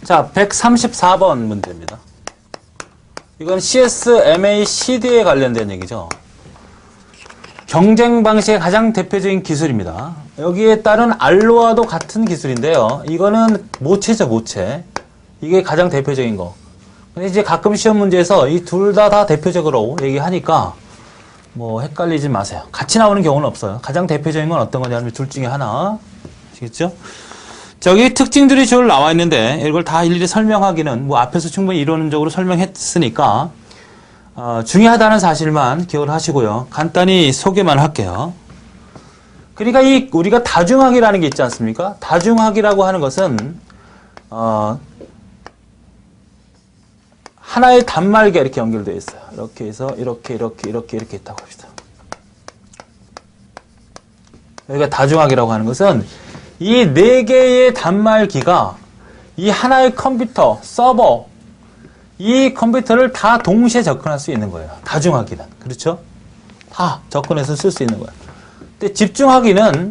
자, 134번 문제입니다. 이건 CSMA CD에 관련된 얘기죠. 경쟁 방식의 가장 대표적인 기술입니다. 여기에 따른 알로아도 같은 기술인데요. 이거는 모체죠, 모체. 이게 가장 대표적인 거. 근데 이제 가끔 시험 문제에서 이 둘 다 대표적으로 얘기하니까 뭐 헷갈리지 마세요. 같이 나오는 경우는 없어요. 가장 대표적인 건 어떤 거냐면 둘 중에 하나. 아시겠죠? 저기 특징들이 줄 나와 있는데 이걸 다 일일이 설명하기는 뭐 앞에서 충분히 이론적으로 설명했으니까 중요하다는 사실만 기억을 하시고요. 간단히 소개만 할게요. 그러니까 이 우리가 다중학이라는 게 있지 않습니까? 다중학이라고 하는 것은 하나의 단말기가 이렇게 연결되어 있어요. 이렇게 해서 이렇게 있다고 합시다. 여기가 다중학이라고 하는 것은 이 네 개의 단말기가 이 하나의 컴퓨터, 서버, 이 컴퓨터를 다 동시에 접근할 수 있는 거예요. 다중학기는. 그렇죠? 다 접근해서 쓸 수 있는 거예요. 근데 집중학기는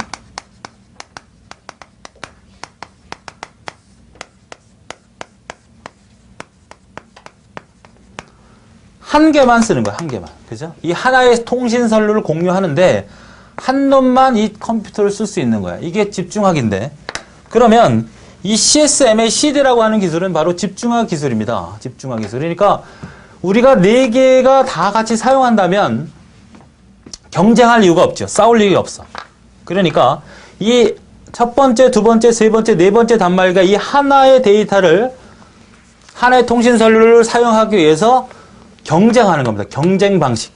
한 개만 쓰는 거예요. 한 개만. 그죠? 이 하나의 통신선로를 공유하는데 한 놈만 이 컴퓨터를 쓸 수 있는 거야. 이게 집중학인데. 그러면 이 CSMA CD라고 하는 기술은 바로 집중학 기술입니다. 집중학 기술. 그러니까 우리가 네 개가 다 같이 사용한다면 경쟁할 이유가 없죠. 싸울 이유가 없어. 그러니까 이 첫 번째, 두 번째, 세 번째, 네 번째 단말기가 이 하나의 데이터를 하나의 통신선로를 사용하기 위해서 경쟁하는 겁니다. 경쟁 방식.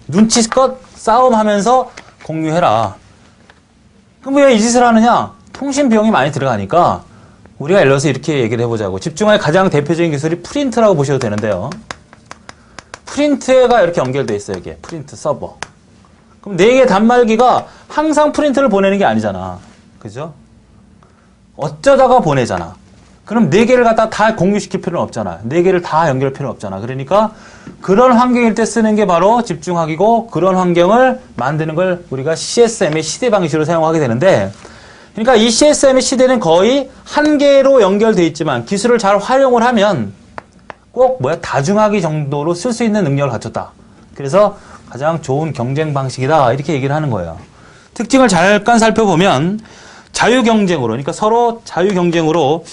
눈치껏 싸움하면서 공유해라. 그럼 왜 이 짓을 하느냐? 통신 비용이 많이 들어가니까 우리가 예를 들어서 이렇게 얘기를 해보자고. 집중화의 가장 대표적인 기술이 프린트라고 보셔도 되는데요. 프린트가 이렇게 연결되어 있어요. 이게 프린트 서버. 그럼 네 개 단말기가 항상 프린트를 보내는 게 아니잖아. 그죠? 어쩌다가 보내잖아. 그럼 네 개를 갖다 다 공유시킬 필요는 없잖아. 네 개를 다 연결할 필요는 없잖아. 그러니까 그런 환경일 때 쓰는 게 바로 집중학이고 그런 환경을 만드는 걸 우리가 CSM의 시대 방식으로 사용하게 되는데 그러니까 이 CSM의 시대는 거의 한 개로 연결되어 있지만 기술을 잘 활용을 하면 꼭 다중학이 정도로 쓸 수 있는 능력을 갖췄다. 그래서 가장 좋은 경쟁 방식이다. 이렇게 얘기를 하는 거예요. 특징을 잠깐 살펴보면 자유경쟁으로 그러니까 서로 자유경쟁으로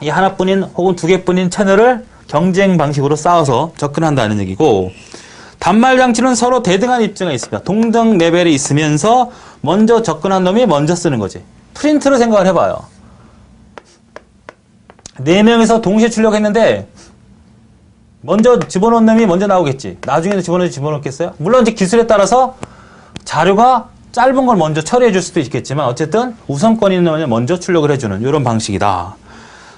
이 하나뿐인 혹은 두 개뿐인 채널을 경쟁 방식으로 쌓아서 접근한다는 얘기고 단말 장치는 서로 대등한 입장에 있습니다. 동등 레벨에 있으면서 먼저 접근한 놈이 먼저 쓰는 거지. 프린트로 생각을 해봐요. 4명에서 동시에 출력했는데 먼저 집어넣은 놈이 먼저 나오겠지. 나중에도 집어넣겠어요? 물론 이제 기술에 따라서 자료가 짧은 걸 먼저 처리해 줄 수도 있겠지만 어쨌든 우선권 있는 놈이 먼저 출력을 해주는 이런 방식이다.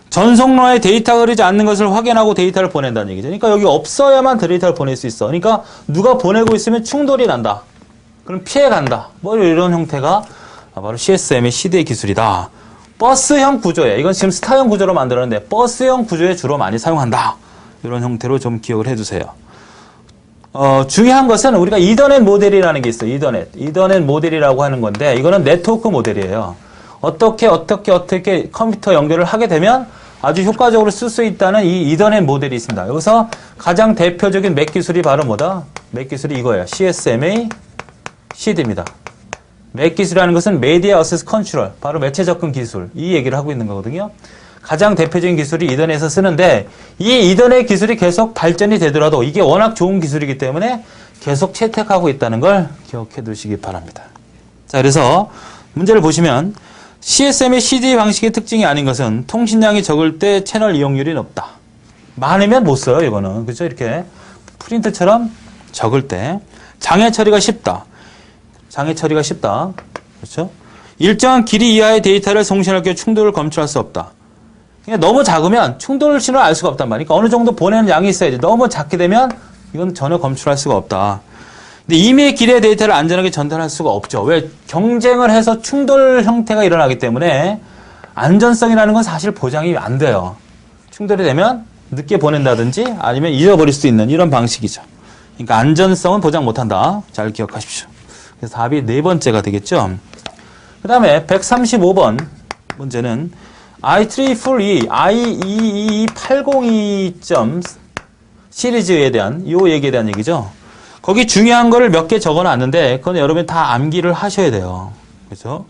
전송로에 데이터가 흐르지 않는 것을 확인하고 데이터를 보낸다는 얘기죠. 그러니까 여기 없어야만 데이터를 보낼 수 있어. 그러니까 누가 보내고 있으면 충돌이 난다. 그럼 피해간다. 뭐 이런 형태가 바로 CSM의 시대의 기술이다. 버스형 구조예요. 이건 지금 스타형 구조로 만들었는데 버스형 구조에 주로 많이 사용한다. 이런 형태로 좀 기억을 해두세요. 중요한 것은 우리가 이더넷 모델이라는 게 있어요. 이더넷 모델이라고 하는 건데 이거는 네트워크 모델이에요. 어떻게 컴퓨터 연결을 하게 되면 아주 효과적으로 쓸 수 있다는 이 이더넷 모델이 있습니다. 여기서 가장 대표적인 맥 기술이 바로 뭐다? 맥 기술이 이거예요. CSMA CD입니다. 맥 기술이라는 것은 메디어 어세스 컨트롤, 바로 매체 접근 기술, 이 얘기를 하고 있는 거거든요. 가장 대표적인 기술이 이더넷에서 쓰는데 이 이더넷 기술이 계속 발전이 되더라도 이게 워낙 좋은 기술이기 때문에 계속 채택하고 있다는 걸 기억해 두시기 바랍니다. 자, 그래서 문제를 보시면 CSM의 CD 방식의 특징이 아닌 것은 통신량이 적을 때 채널 이용률이 높다. 많으면 못 써요, 이거는. 그렇죠? 이렇게 프린트처럼 적을 때 장애 처리가 쉽다. 그렇죠? 일정한 길이 이하의 데이터를 송신할 경우 충돌을 검출할 수 없다. 그러니까 너무 작으면 충돌 신호를 알 수가 없단 말이니까 어느 정도 보내는 양이 있어야지. 너무 작게 되면 이건 전혀 검출할 수가 없다. 근데 임의의 길이의 데이터를 안전하게 전달할 수가 없죠. 왜? 경쟁을 해서 충돌 형태가 일어나기 때문에 안전성이라는 건 사실 보장이 안 돼요. 충돌이 되면 늦게 보낸다든지 아니면 잊어버릴 수 있는 이런 방식이죠. 그러니까 안전성은 보장 못한다. 잘 기억하십시오. 그래서 답이 네 번째가 되겠죠. 그 다음에 135번 문제는 IEEE, IEEE802점 시리즈에 대한 요 얘기에 대한 얘기죠. 거기 중요한 거를 몇 개 적어놨는데 그건 여러분이 다 암기를 하셔야 돼요. 그렇죠?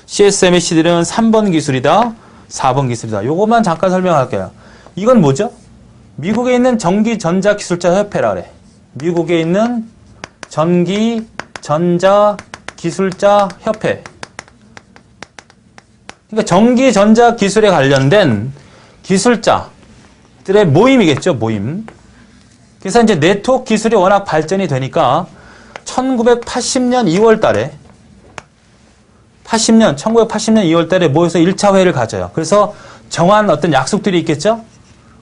CSMACD는 3번 기술이다, 4번 기술이다. 요것만 잠깐 설명할게요. 이건 뭐죠? 미국에 있는 전기전자기술자 협회라 그래. 미국에 있는 전기전자기술자 협회. 그러니까 전기전자기술에 관련된 기술자들의 모임이겠죠, 모임. 그래서 이제 네트워크 기술이 워낙 발전이 되니까 1980년 2월 달에 1980년 2월 달에 모여서 1차 회의를 가져요. 그래서 정한 어떤 약속들이 있겠죠?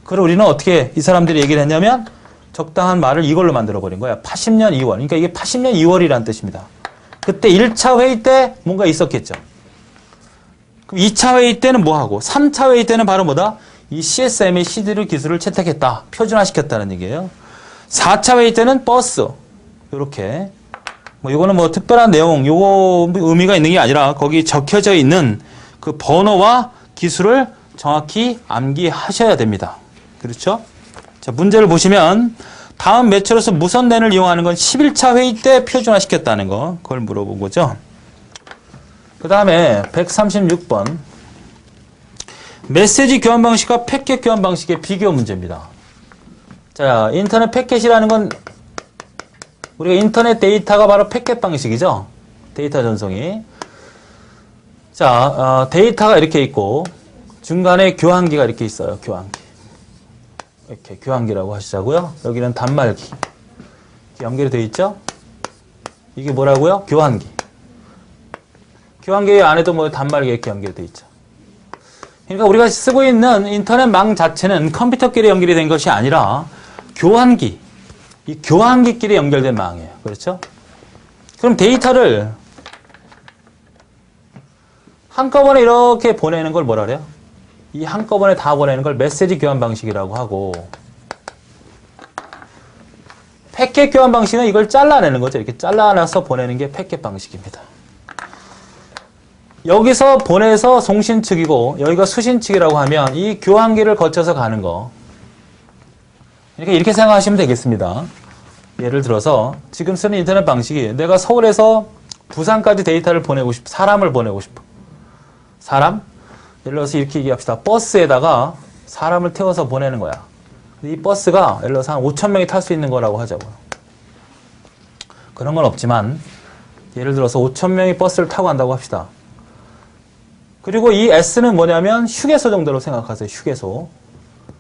그걸 우리는 어떻게 이 사람들이 얘기를 했냐면 적당한 말을 이걸로 만들어버린 거야. 80년 2월. 그러니까 이게 80년 2월이라는 뜻입니다. 그때 1차 회의 때 뭔가 있었겠죠. 그럼 2차 회의 때는 뭐 하고 3차 회의 때는 바로 뭐다? 이 CSM의 CD를 기술을 채택했다. 표준화시켰다는 얘기예요. 4차 회의 때는 버스. 요렇게. 뭐 이거는 뭐 특별한 내용, 요거 의미가 있는 게 아니라 거기 적혀져 있는 그 번호와 기술을 정확히 암기하셔야 됩니다. 그렇죠? 자, 문제를 보시면 다음 매체로서 무선랜을 이용하는 건 11차 회의 때 표준화시켰다는 거. 그걸 물어본 거죠. 그 다음에 136번. 메시지 교환 방식과 패켓 교환 방식의 비교 문제입니다. 자, 인터넷 패켓이라는 건 우리가 인터넷 데이터가 바로 패켓 방식이죠. 데이터 전송이. 자, 데이터가 이렇게 있고 중간에 교환기가 이렇게 있어요. 교환기. 이렇게 교환기라고 하시자고요. 여기는 단말기. 연결이 되어 있죠? 이게 뭐라고요? 교환기. 교환기 안에도 뭐 단말기 이렇게 연결되어 있죠. 그러니까 우리가 쓰고 있는 인터넷망 자체는 컴퓨터끼리 연결이 된 것이 아니라 교환기, 이 교환기끼리 연결된 망이에요. 그렇죠? 그럼 데이터를 한꺼번에 이렇게 보내는 걸 뭐라 그래요? 이 한꺼번에 다 보내는 걸 메시지 교환 방식이라고 하고, 패켓 교환 방식은 이걸 잘라내는 거죠. 이렇게 잘라내서 보내는 게 패켓 방식입니다. 여기서 보내서 송신 측이고 여기가 수신 측이라고 하면 이 교환기를 거쳐서 가는 거. 그러니까 이렇게 생각하시면 되겠습니다. 예를 들어서 지금 쓰는 인터넷 방식이 내가 서울에서 부산까지 데이터를 보내고 싶어. 사람을 보내고 싶어. 사람? 예를 들어서 이렇게 얘기합시다. 버스에다가 사람을 태워서 보내는 거야. 이 버스가 예를 들어서 한 5,000명이 탈 수 있는 거라고 하자고요. 그런 건 없지만 예를 들어서 5,000명이 버스를 타고 간다고 합시다. 그리고 이 S는 뭐냐면 휴게소 정도로 생각하세요. 휴게소.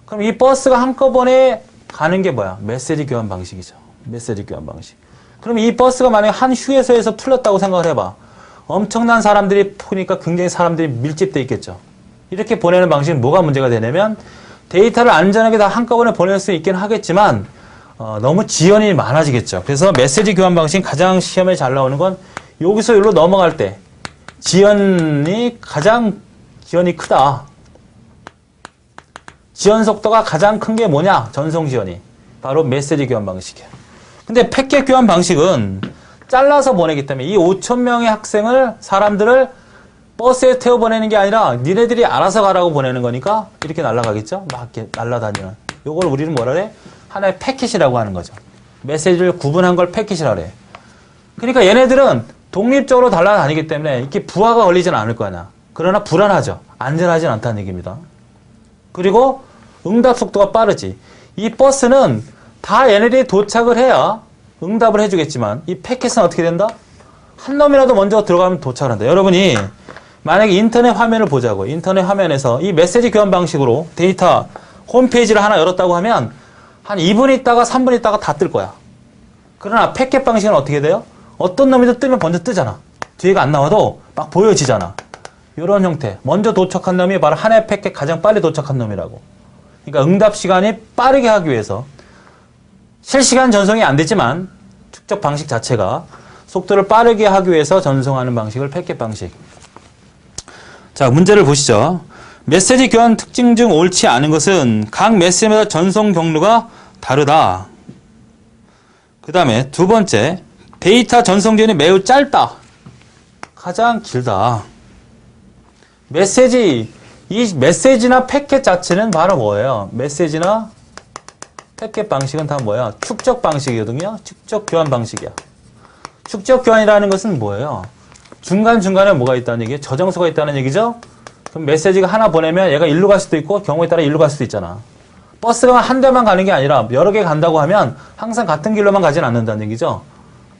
그럼 이 버스가 한꺼번에 가는 게 뭐야? 메시지 교환 방식이죠. 메시지 교환 방식. 그럼 이 버스가 만약에 한 휴게소에서 풀렸다고 생각을 해봐. 엄청난 사람들이 보니까 굉장히 사람들이 밀집돼 있겠죠. 이렇게 보내는 방식은 뭐가 문제가 되냐면 데이터를 안전하게 다 한꺼번에 보낼 수 있긴 하겠지만 너무 지연이 많아지겠죠. 그래서 메시지 교환 방식 가장 시험에 잘 나오는 건 여기서 여기로 넘어갈 때 가장 지연이 크다. 지연 속도가 가장 큰 게 뭐냐? 전송 지연이. 바로 메시지 교환 방식이에요. 근데 패켓 교환 방식은 잘라서 보내기 때문에 이 5,000명의 사람들을 버스에 태워 보내는 게 아니라 니네들이 알아서 가라고 보내는 거니까 이렇게 날아가겠죠? 막 이렇게 날아다니는. 요걸 우리는 뭐라 그래? 하나의 패킷이라고 하는 거죠. 메시지를 구분한 걸 패킷이라 그래. 그러니까 얘네들은 독립적으로 날아다니기 때문에 이렇게 부하가 걸리지는 않을 거 아니야. 그러나 불안하죠. 안전하진 않다는 얘기입니다. 그리고 응답 속도가 빠르지. 이 버스는 다 얘네들이 도착을 해야 응답을 해주겠지만 이 패킷은 어떻게 된다? 한 놈이라도 먼저 들어가면 도착을 한다. 여러분이 만약에 인터넷 화면을 보자고. 인터넷 화면에서 이 메시지 교환 방식으로 데이터 홈페이지를 하나 열었다고 하면 한 2분 있다가 3분 있다가 다 뜰 거야. 그러나 패켓 방식은 어떻게 돼요? 어떤 놈이 뜨면 먼저 뜨잖아. 뒤에가 안 나와도 막 보여지잖아. 이런 형태. 먼저 도착한 놈이 바로 하나의 패켓 가장 빨리 도착한 놈이라고. 그러니까 응답 시간이 빠르게 하기 위해서 실시간 전송이 안 되지만 축적 방식 자체가 속도를 빠르게 하기 위해서 전송하는 방식을 패켓 방식. 자, 문제를 보시죠. 메시지 교환 특징 중 옳지 않은 것은 각 메시지마다 전송 경로가 다르다. 그 다음에 두 번째, 데이터 전송 지연이 매우 짧다. 가장 길다. 메시지 이 메시지나 패켓 자체는 바로 뭐예요? 메시지나 패켓 방식은 다 뭐야? 축적 방식이거든요. 축적 교환 방식이야. 축적 교환이라는 것은 뭐예요? 중간중간에 뭐가 있다는 얘기예요? 저장소가 있다는 얘기죠? 그럼 메시지가 하나 보내면 얘가 일로 갈 수도 있고 경우에 따라 일로 갈 수도 있잖아. 버스가 한 대만 가는 게 아니라 여러 개 간다고 하면 항상 같은 길로만 가진 않는다는 얘기죠.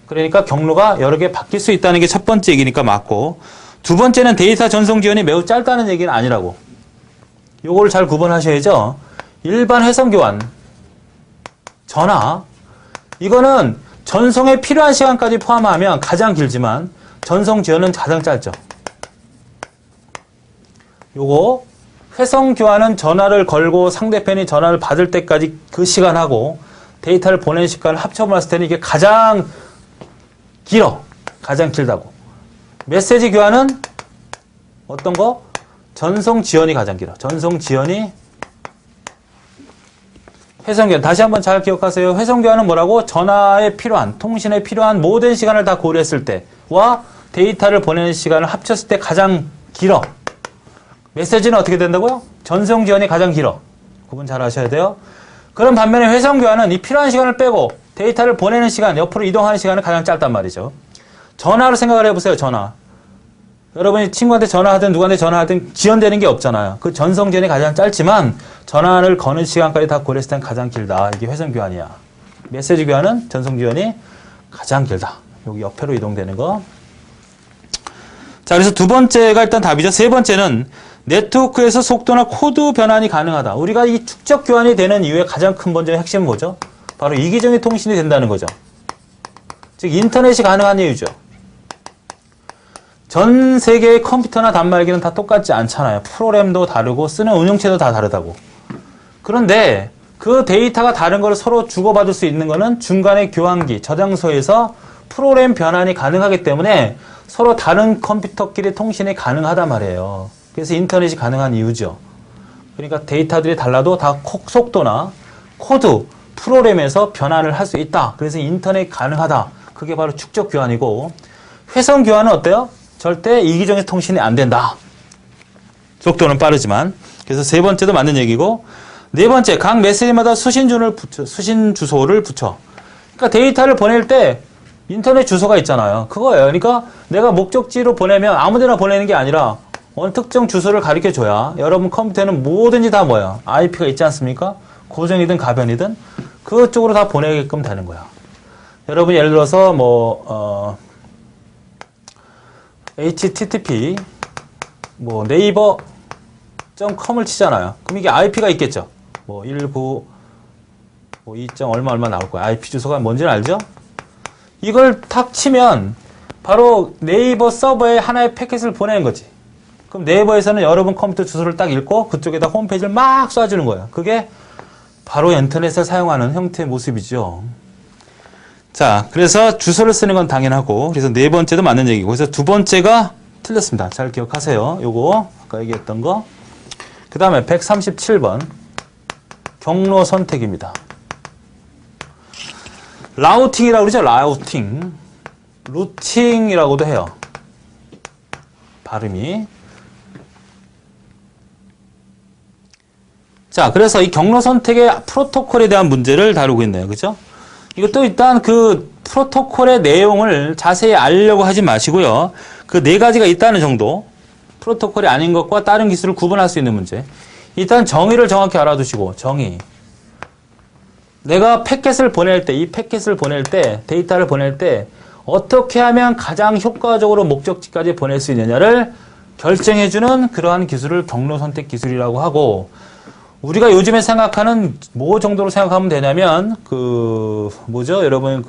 그러니까 경로가 여러 개 바뀔 수 있다는 게 첫 번째 얘기니까 맞고, 두 번째는 데이터 전송 지연이 매우 짧다는 얘기는 아니라고. 요걸 잘 구분하셔야죠. 일반 회선 교환, 전화, 이거는 전송에 필요한 시간까지 포함하면 가장 길지만 전송 지연은 가장 짧죠. 요거 회선 교환은 전화를 걸고 상대편이 전화를 받을 때까지 그 시간하고 데이터를 보내는 시간을 합쳐봤을 때는 이게 가장 길어. 가장 길다고. 메시지 교환은 어떤 거? 전송 지연이 가장 길어. 전송 지연이 회선 교환. 다시 한번 잘 기억하세요. 회선 교환은 뭐라고? 전화에 필요한, 통신에 필요한 모든 시간을 다 고려했을 때와 데이터를 보내는 시간을 합쳤을 때 가장 길어. 메시지는 어떻게 된다고요? 전송 지연이 가장 길어. 구분 잘 하셔야 돼요. 그런 반면에 회선 교환은 이 필요한 시간을 빼고 데이터를 보내는 시간, 옆으로 이동하는 시간은 가장 짧단 말이죠. 전화로 생각을 해보세요. 전화. 여러분이 친구한테 전화하든 누구한테 전화하든 지연되는 게 없잖아요. 그 전송 지연이 가장 짧지만 전화를 거는 시간까지 다 고려했을 땐 가장 길다. 이게 회선 교환이야. 메시지 교환은 전송 지연이 가장 길다. 여기 옆으로 이동되는 거. 자, 그래서 두 번째가 일단 답이죠. 세 번째는 네트워크에서 속도나 코드 변환이 가능하다. 우리가 이 축적 교환이 되는 이유의 가장 큰 번째의 핵심은 뭐죠? 바로 이기적인 통신이 된다는 거죠. 즉 인터넷이 가능한 이유죠. 전 세계의 컴퓨터나 단말기는 다 똑같지 않잖아요. 프로그램도 다르고 쓰는 운영체도 다 다르다고. 그런데 그 데이터가 다른 걸 서로 주고받을 수 있는 거는 중간에 교환기, 저장소에서 프로그램 변환이 가능하기 때문에 서로 다른 컴퓨터끼리 통신이 가능하단 말이에요. 그래서 인터넷이 가능한 이유죠. 그러니까 데이터들이 달라도 다 속도나 코드, 프로그램에서 변환을 할 수 있다. 그래서 인터넷 가능하다. 그게 바로 축적 교환이고, 회선 교환은 어때요? 절대 이기적인 통신이 안 된다. 속도는 빠르지만. 그래서 세 번째도 맞는 얘기고, 네 번째, 각 메시지마다 수신 주소를 붙여. 그러니까 데이터를 보낼 때 인터넷 주소가 있잖아요. 그거예요. 그러니까 내가 목적지로 보내면 아무데나 보내는 게 아니라 어느 특정 주소를 가르쳐 줘야 여러분 컴퓨터에는 뭐든지 다 뭐야? IP가 있지 않습니까? 고정이든 가변이든 그쪽으로 다 보내게끔 되는 거야. 여러분 예를 들어서 HTTP 네이버.com을 치잖아요. 그럼 이게 IP가 있겠죠. 19 2. 얼마 나올 거야. IP 주소가 뭔지는 알죠? 이걸 탁 치면 바로 네이버 서버에 하나의 패킷을 보내는 거지. 그럼 네이버에서는 여러분 컴퓨터 주소를 딱 읽고 그쪽에다 홈페이지를 막 쏴주는 거예요. 그게 바로 인터넷을 사용하는 형태의 모습이죠. 자, 그래서 주소를 쓰는 건 당연하고, 그래서 네 번째도 맞는 얘기고, 그래서 두 번째가 틀렸습니다. 잘 기억하세요. 요거 아까 얘기했던 거. 그 다음에 137번 경로 선택입니다. 라우팅이라고 그러죠. 라우팅. 루팅이라고도 해요. 발음이. 자, 그래서 이 경로 선택의 프로토콜에 대한 문제를 다루고 있네요. 그죠? 이것도 일단 그 프로토콜의 내용을 자세히 알려고 하지 마시고요. 그 네 가지가 있다는 정도. 프로토콜이 아닌 것과 다른 기술을 구분할 수 있는 문제. 일단 정의를 정확히 알아두시고, 정의. 내가 패킷을 보낼 때, 이 패킷을 보낼 때, 데이터를 보낼 때 어떻게 하면 가장 효과적으로 목적지까지 보낼 수 있느냐를 결정해주는 그러한 기술을 경로 선택 기술이라고 하고, 우리가 요즘에 생각하는 뭐 정도로 생각하면 되냐면 여러분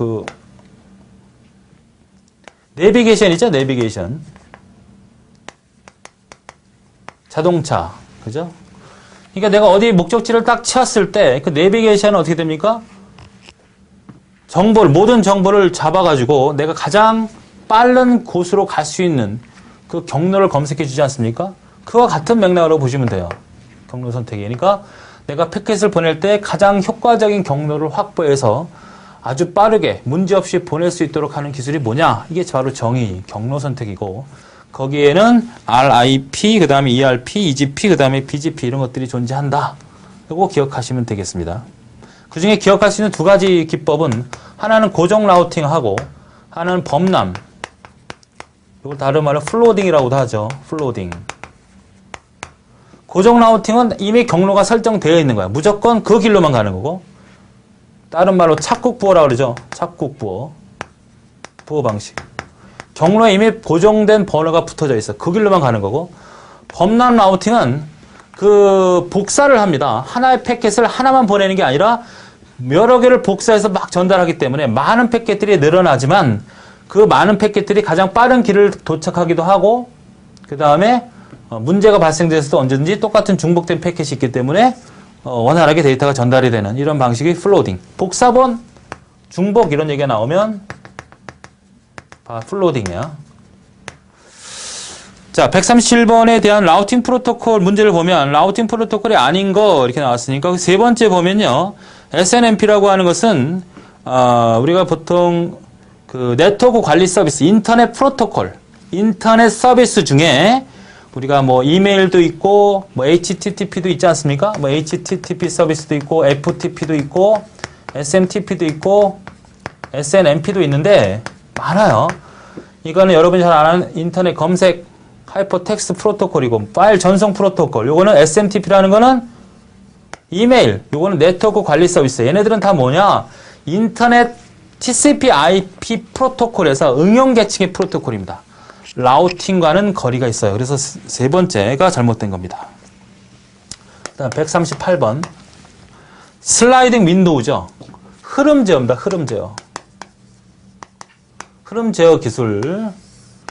내비게이션 있죠? 내비게이션. 자동차. 그죠? 그러니까 내가 어디 목적지를 딱 치웠을 때 그 내비게이션은 어떻게 됩니까? 모든 정보를 잡아가지고 내가 가장 빠른 곳으로 갈 수 있는 그 경로를 검색해 주지 않습니까? 그와 같은 맥락으로 보시면 돼요. 경로 선택이. 그러니까 내가 패킷을 보낼 때 가장 효과적인 경로를 확보해서 아주 빠르게 문제없이 보낼 수 있도록 하는 기술이 뭐냐? 이게 바로 정의, 경로 선택이고, 거기에는 RIP, 그 다음에 ERP, EGP, 그 다음에 BGP 이런 것들이 존재한다. 이거 기억하시면 되겠습니다. 그 중에 기억할 수 있는 두 가지 기법은 하나는 고정 라우팅하고 하나는 범람. 이걸 다른 말로 플로딩이라고도 하죠. 플로딩. 고정 라우팅은 이미 경로가 설정되어 있는 거야. 무조건 그 길로만 가는 거고, 다른 말로 착국부호라고 그러죠. 착국부호. 부호 방식. 경로에 이미 고정된 번호가 붙어져 있어. 그 길로만 가는 거고, 범람 라우팅은 그 복사를 합니다. 하나의 패킷을 하나만 보내는 게 아니라 여러 개를 복사해서 막 전달하기 때문에 많은 패킷들이 늘어나지만 그 많은 패킷들이 가장 빠른 길을 도착하기도 하고, 그 다음에 문제가 발생됐을 때 언제든지 똑같은 중복된 패킷이 있기 때문에 원활하게 데이터가 전달이 되는 이런 방식이 플로딩. 복사본, 중복 이런 얘기가 나오면 플로딩이야. 자, 137번에 대한 라우팅 프로토콜 문제를 보면 라우팅 프로토콜이 아닌 거 이렇게 나왔으니까 세 번째 보면요. SNMP라고 하는 것은 우리가 보통 그 네트워크 관리 서비스, 인터넷 프로토콜, 인터넷 서비스 중에 우리가 뭐 이메일도 있고 뭐 HTTP도 있지 않습니까? 뭐 HTTP 서비스도 있고 FTP도 있고 SMTP도 있고 SNMP도 있는데 많아요. 이거는 여러분이 잘 아는 인터넷 검색 하이퍼텍스트 프로토콜이고, 파일 전송 프로토콜, 요거는 SMTP라는 거는 이메일, 요거는 네트워크 관리 서비스. 얘네들은 다 뭐냐? 인터넷 TCP/IP 프로토콜에서 응용 계층의 프로토콜입니다. 라우팅과는 거리가 있어요. 그래서 세 번째가 잘못된 겁니다. 다음 138번. 슬라이딩 윈도우죠. 흐름 제어입니다. 흐름 제어. 흐름 제어 기술.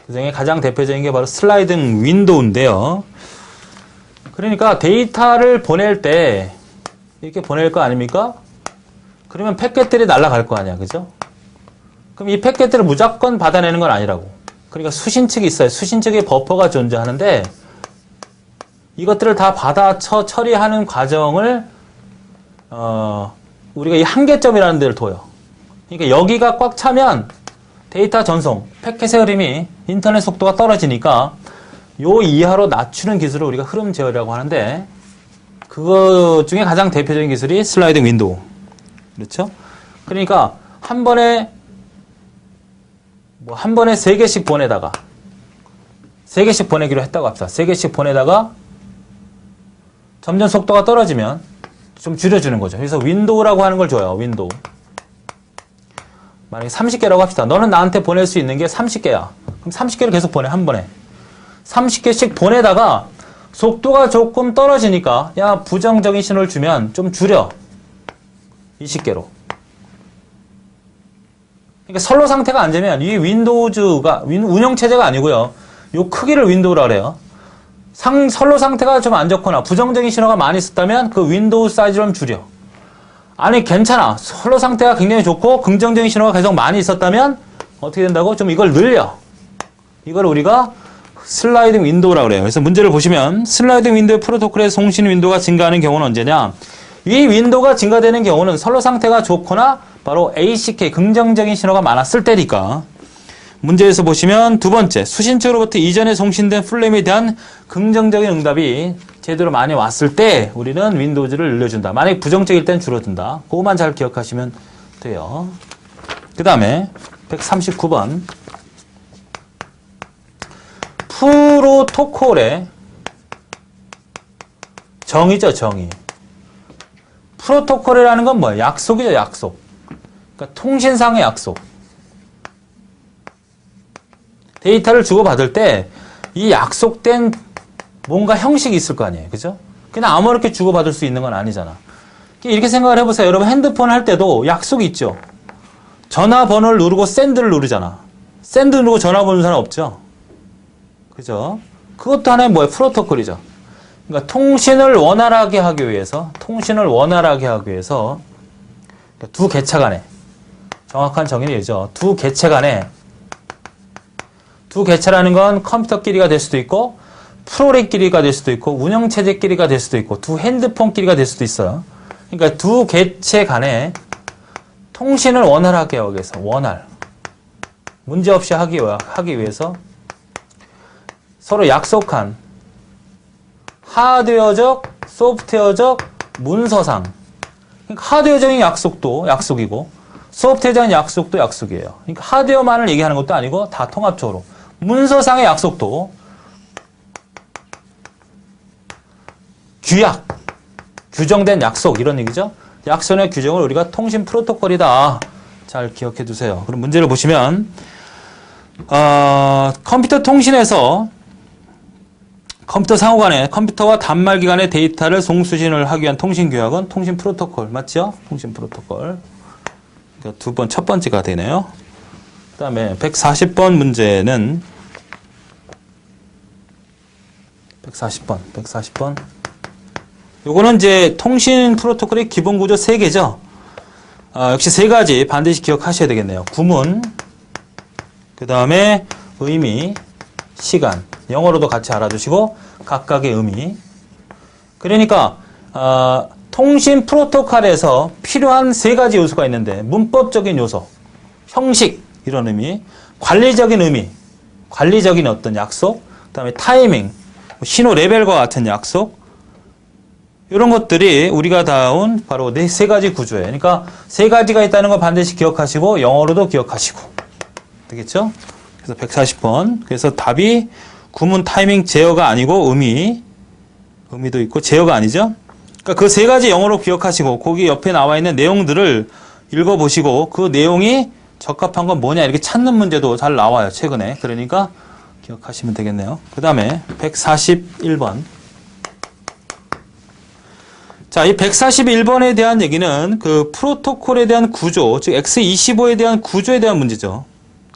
그 중에 가장 대표적인 게 바로 슬라이딩 윈도우인데요. 그러니까 데이터를 보낼 때 이렇게 보낼 거 아닙니까? 그러면 패킷들이 날아갈 거 아니야. 그죠? 그럼 이 패킷들을 무조건 받아내는 건 아니라고. 그러니까 수신측이 있어요. 수신측에 버퍼가 존재하는데 이것들을 다 받아 처리하는 과정을 우리가 이 한계점이라는 데를 둬요. 그러니까 여기가 꽉 차면 데이터 전송, 패킷의 흐름이 인터넷 속도가 떨어지니까 요 이하로 낮추는 기술을 우리가 흐름 제어라고 하는데, 그거 중에 가장 대표적인 기술이 슬라이딩 윈도우. 그렇죠? 그러니까 한 번에 3개씩 보내다가 3개씩 보내기로 했다고 합시다. 3개씩 보내다가 점점 속도가 떨어지면 좀 줄여주는 거죠. 그래서 윈도우라고 하는 걸 줘요. 윈도우. 만약에 30개라고 합시다. 너는 나한테 보낼 수 있는 게 30개야. 그럼 30개를 계속 보내, 한 번에. 30개씩 보내다가 속도가 조금 떨어지니까 야, 부정적인 신호를 주면 좀 줄여. 20개로. 그러니까 선로 상태가 안 되면 이 윈도우즈가 운영체제가 아니고요. 요 크기를 윈도우라 그래요. 선로 상태가 좀 안 좋거나 부정적인 신호가 많이 있었다면 그 윈도우 사이즈를 좀 줄여. 아니 괜찮아. 선로 상태가 굉장히 좋고 긍정적인 신호가 계속 많이 있었다면 어떻게 된다고? 좀 이걸 늘려. 이걸 우리가 슬라이딩 윈도우라고 그래요. 그래서 문제를 보시면 슬라이딩 윈도우 프로토콜의 송신 윈도우가 증가하는 경우는 언제냐? 이 윈도우가 증가되는 경우는 선로 상태가 좋거나 바로 ACK 긍정적인 신호가 많았을 때니까. 문제에서 보시면 두 번째, 수신처로부터 이전에 송신된 플레임에 대한 긍정적인 응답이 제대로 많이 왔을 때 우리는 윈도우즈를 늘려준다. 만약에 부정적일 땐 줄어든다. 그거만 잘 기억하시면 돼요. 그 다음에 139번. 프로토콜의 정의죠, 정의. 프로토콜이라는 건 뭐예요? 약속이죠, 약속. 그러니까 통신상의 약속. 데이터를 주고받을 때 이 약속된 뭔가 형식이 있을 거 아니에요. 그죠? 그냥 아무렇게 주고받을 수 있는 건 아니잖아. 이렇게 생각을 해보세요. 여러분 핸드폰 할 때도 약속이 있죠. 전화번호를 누르고 샌드를 누르잖아. 샌드 누르고 전화번호 사람 없죠. 그죠? 그것도 하나의 뭐예요? 프로토콜이죠. 그러니까 통신을 원활하게 하기 위해서 두 개체 간에 정확한 정의는 이죠. 두 개체라는 건 컴퓨터끼리가 될 수도 있고 프로그램끼리가 될 수도 있고 운영체제끼리가 될 수도 있고 두 핸드폰끼리가 될 수도 있어요. 그러니까 두 개체 간에 통신을 원활하게 하기 위해서 문제없이 하기 위해서 서로 약속한 하드웨어적, 소프트웨어적 문서상. 그러니까 하드웨어적인 약속도 약속이고 소프트웨어적인 약속도 약속이에요. 그러니까 하드웨어만을 얘기하는 것도 아니고 다 통합적으로 문서상의 약속도 규약, 규정된 약속 이런 얘기죠. 약속의 규정을 우리가 통신 프로토콜이다. 잘 기억해 두세요. 그럼 문제를 보시면 컴퓨터 통신에서 컴퓨터 상호 간에 컴퓨터와 단말기 간의 데이터를 송수신을 하기 위한 통신 규약은 통신 프로토콜 맞죠? 통신 프로토콜. 그러니까 첫 번째가 되네요. 그 다음에 140번 문제는 140번. 요거는 이제 통신 프로토콜의 기본 구조 3개죠. 역시 3가지 반드시 기억하셔야 되겠네요. 구문, 그 다음에 의미, 시간. 영어로도 같이 알아두시고 각각의 의미. 그러니까 통신 프로토콜에서 필요한 3가지 요소가 있는데 문법적인 요소, 형식 이런 의미, 관리적인 의미, 관리적인 어떤 약속, 그 다음에 타이밍, 신호 레벨과 같은 약속 이런 것들이 우리가 다운 바로 3가지 구조예요. 그러니까 3가지가 있다는 거 반드시 기억하시고 영어로도 기억하시고 되겠죠? 그래서 140번. 그래서 답이 구문, 타이밍, 제어가 아니고 의미도 있고 제어가 아니죠. 그러니까 그 3가지 영어로 기억하시고 거기 옆에 나와 있는 내용들을 읽어보시고 그 내용이 적합한 건 뭐냐 이렇게 찾는 문제도 잘 나와요. 최근에. 그러니까 기억하시면 되겠네요. 그 다음에 141번. 자, 이 141번에 대한 얘기는 그 프로토콜에 대한 구조, 즉 X25에 대한 구조에 대한 문제죠.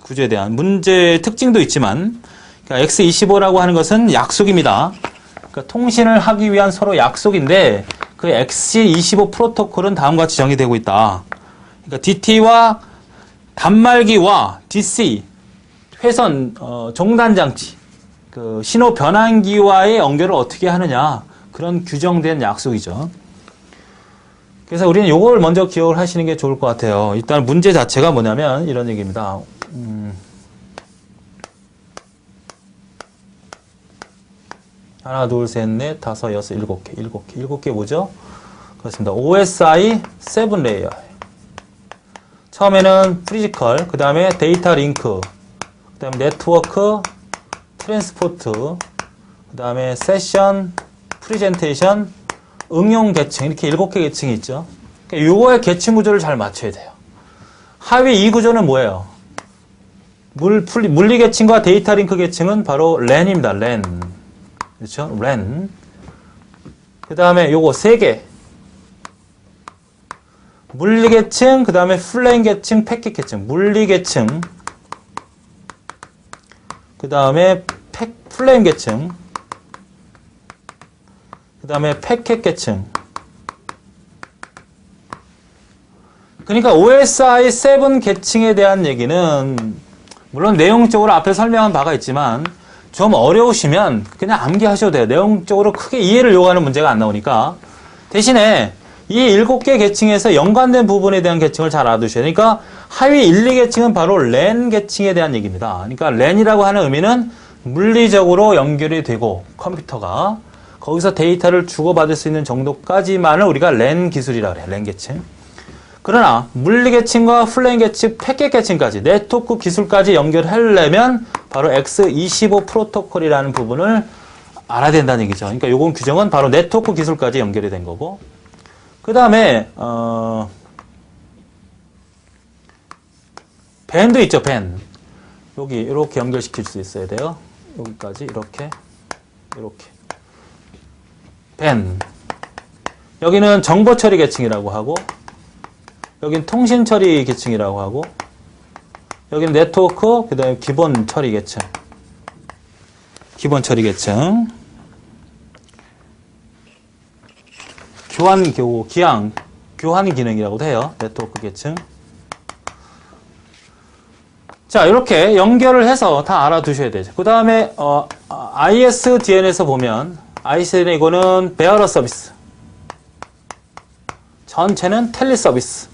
구조에 대한 문제의 특징도 있지만 그러니까 X25라고 하는 것은 약속입니다. 그러니까 통신을 하기 위한 서로 약속인데 그 X25 프로토콜은 다음과 같이 정의되고 있다. 그러니까 DT와 단말기와 DC, 회선, 종단장치, 그 신호 변환기와의 연결을 어떻게 하느냐 그런 규정된 약속이죠. 그래서 우리는 이걸 먼저 기억을 하시는 게 좋을 것 같아요. 일단 문제 자체가 뭐냐면 이런 얘기입니다. 하나, 둘, 셋, 넷, 다섯, 여섯, 일곱 개 뭐죠? 그렇습니다. OSI 7레이어. 처음에는 피지컬, 그 다음에 데이터 링크, 그 다음에 네트워크, 트랜스포트, 그 다음에 세션, 프리젠테이션, 응용 계층 이렇게 7개 계층이 있죠. 그러니까 요거의 계층 구조를 잘 맞춰야 돼요. 하위 이 구조는 뭐예요? 물리 계층과 데이터 링크 계층은 바로 랜입니다. 랜. 그렇죠? 랜. 그 다음에 요거 3개. 물리 계층, 그 다음에 플레인 계층, 패킷 계층. 물리 계층. 그 다음에 플레인 계층. 그 다음에 패킷 계층. 그러니까 OSI 7 계층에 대한 얘기는 물론 내용적으로 앞에 설명한 바가 있지만 좀 어려우시면 그냥 암기하셔도 돼요. 내용적으로 크게 이해를 요구하는 문제가 안 나오니까. 대신에 이 7개 계층에서 연관된 부분에 대한 계층을 잘 알아두셔야 돼요. 그러니까 하위 1, 2계층은 바로 랜 계층에 대한 얘기입니다. 그러니까 랜이라고 하는 의미는 물리적으로 연결이 되고 컴퓨터가 거기서 데이터를 주고받을 수 있는 정도까지만을 우리가 랜 기술이라고 그래요. 랜 계층. 그러나 물리 계층과 플레인 계층, 패킷 계층까지 네트워크 기술까지 연결하려면 바로 X25 프로토콜이라는 부분을 알아야 된다는 얘기죠. 그러니까 요건 규정은 바로 네트워크 기술까지 연결이 된 거고. 그 다음에 밴도 있죠. 밴. 여기 이렇게 연결시킬 수 있어야 돼요. 여기까지 이렇게. 밴. 여기는 정보 처리 계층이라고 하고 여긴 통신 처리 계층이라고 하고 여기는 네트워크, 그 다음에 기본 처리 계층. 기본 처리 계층. 교환 기능이라고도 해요. 네트워크 계층. 자, 이렇게 연결을 해서 다 알아두셔야 되죠. 그 다음에 ISDN에서 보면 ISDN 이거는 베어러 서비스. 전체는 텔리 서비스.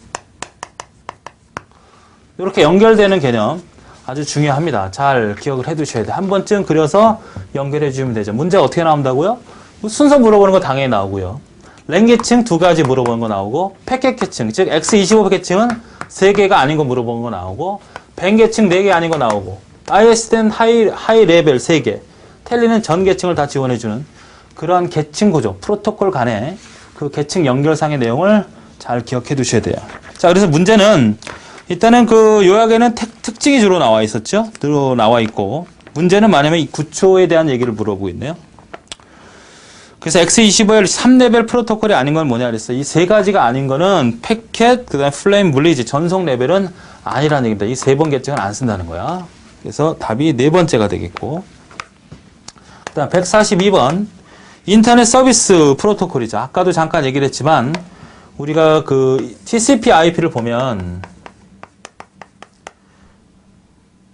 이렇게 연결되는 개념. 아주 중요합니다. 잘 기억을 해 두셔야 돼요. 한 번쯤 그려서 연결해 주면 되죠. 문제가 어떻게 나온다고요? 순서 물어보는 거 당연히 나오고요. 랭 계층 2가지 물어보는 거 나오고, 패킷 계층, 즉 X25 계층은 3개가 아닌 거 물어보는 거 나오고, 벤 계층 4개 아닌 거 나오고, ISDN 하이 레벨 3개, 텔리는 전 계층을 다 지원해주는 그런 계층 구조, 프로토콜 간의 그 계층 연결상의 내용을 잘 기억해 두셔야 돼요. 자, 그래서 문제는 일단은 그 요약에는 특징이 주로 나와 있었죠. 주로 나와 있고, 문제는 뭐냐면 이 구초에 대한 얘기를 물어보고 있네요. 그래서 X25의 3레벨 프로토콜이 아닌 건 뭐냐 그랬어요. 이 세 가지가 아닌 거는 패켓, 그 다음에 플레임 물리지, 전송 레벨은 아니라는 얘기입니다. 이 세 번 계층은 안 쓴다는 거야. 그래서 답이 네 번째가 되겠고. 그 다음 142번. 인터넷 서비스 프로토콜이죠. 아까도 잠깐 얘기를 했지만, 우리가 그 TCP IP를 보면,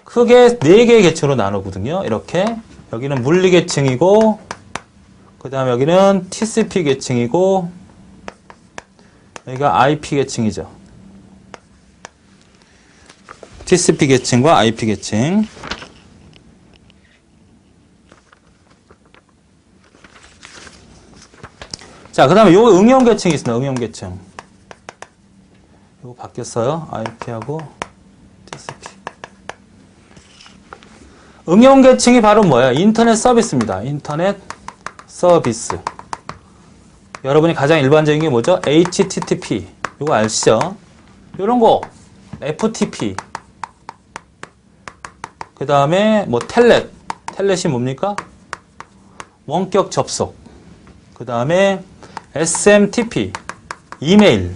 크게 4개의 계층으로 나누거든요. 이렇게. 여기는 물리 계층이고, 그 다음에 여기는 TCP 계층이고, 여기가 IP 계층이죠. TCP 계층과 IP 계층. 자, 그 다음에 요 응용 계층이 있습니다. 응용 계층. 요거 바뀌었어요. IP하고 TCP. 응용 계층이 바로 뭐예요? 인터넷 서비스입니다. 인터넷 서비스. 여러분이 가장 일반적인 게 뭐죠? HTTP. 이거 아시죠? 이런 거. FTP. 그 다음에 뭐 텔넷. 텔넷이 뭡니까? 원격 접속. 그 다음에 SMTP. 이메일.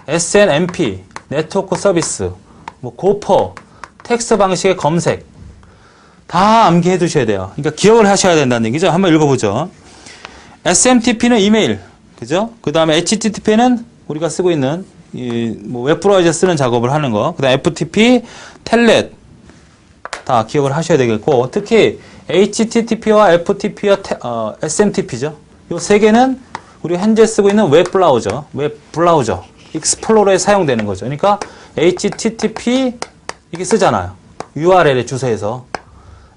SNMP. 네트워크 서비스. 뭐 고퍼. 텍스트 방식의 검색. 다 암기해 두셔야 돼요. 그러니까 기억을 하셔야 된다는 얘기죠. 한번 읽어보죠. SMTP는 이메일, 그죠? 그 다음에 HTTP는 우리가 쓰고 있는 뭐 웹브라우저 쓰는 작업을 하는 거. 그 다음에 FTP, 텔넷 다 기억을 하셔야 되겠고, 특히 HTTP와 FTP와 SMTP죠. 이 세 개는 우리가 현재 쓰고 있는 웹브라우저, 익스플로러에 사용되는 거죠. 그러니까 HTTP 이게 쓰잖아요. URL의 주소에서.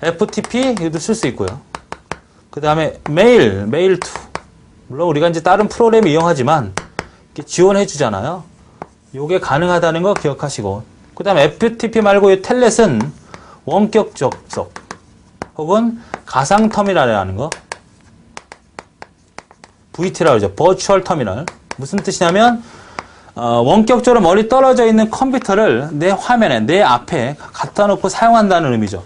FTP 이것도 쓸 수 있고요. 그 다음에 메일 투. 물론 우리가 이제 다른 프로그램 이용하지만 이렇게 지원해 주잖아요. 요게 가능하다는 거 기억하시고. 그 다음에 FTP 말고 이 텔넷은 원격 접속 혹은 가상 터미널이라는 거. VT라고 하죠. 버추얼 터미널. 무슨 뜻이냐면 원격적으로 멀리 떨어져 있는 컴퓨터를 내 화면에, 내 앞에 갖다 놓고 사용한다는 의미죠.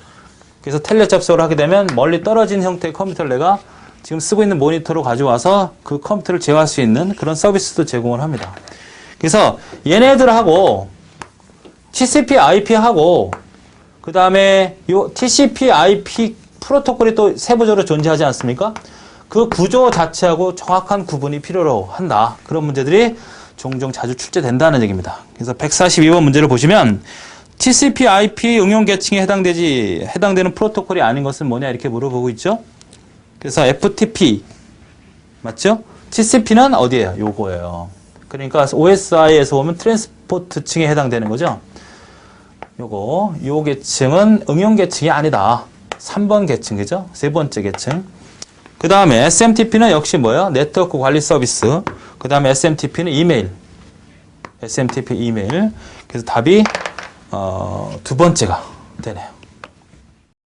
그래서 텔넷 접속을 하게 되면 멀리 떨어진 형태의 컴퓨터를 내가 지금 쓰고 있는 모니터로 가져와서 그 컴퓨터를 제어할 수 있는 그런 서비스도 제공을 합니다. 그래서 얘네들하고 TCP IP하고 그 다음에 요 TCP IP 프로토콜이 또 세부적으로 존재하지 않습니까? 그 구조 자체하고 정확한 구분이 필요로 한다. 그런 문제들이 종종 자주 출제된다는 얘기입니다. 그래서 142번 문제를 보시면 TCP IP 응용 계층에 해당되는 프로토콜이 아닌 것은 뭐냐 이렇게 물어보고 있죠. 그래서 FTP 맞죠? TCP는 어디예요? 요거예요. 그러니까 OSI에서 보면 트랜스포트층에 해당되는 거죠. 요 계층은 응용 계층이 아니다. 3번 계층, 그죠? 세 번째 계층. 그 다음에 SMTP는 역시 뭐예요? 네트워크 관리 서비스. 그 다음에 SMTP는 이메일. SMTP 이메일. 그래서 답이 두 번째가 되네요.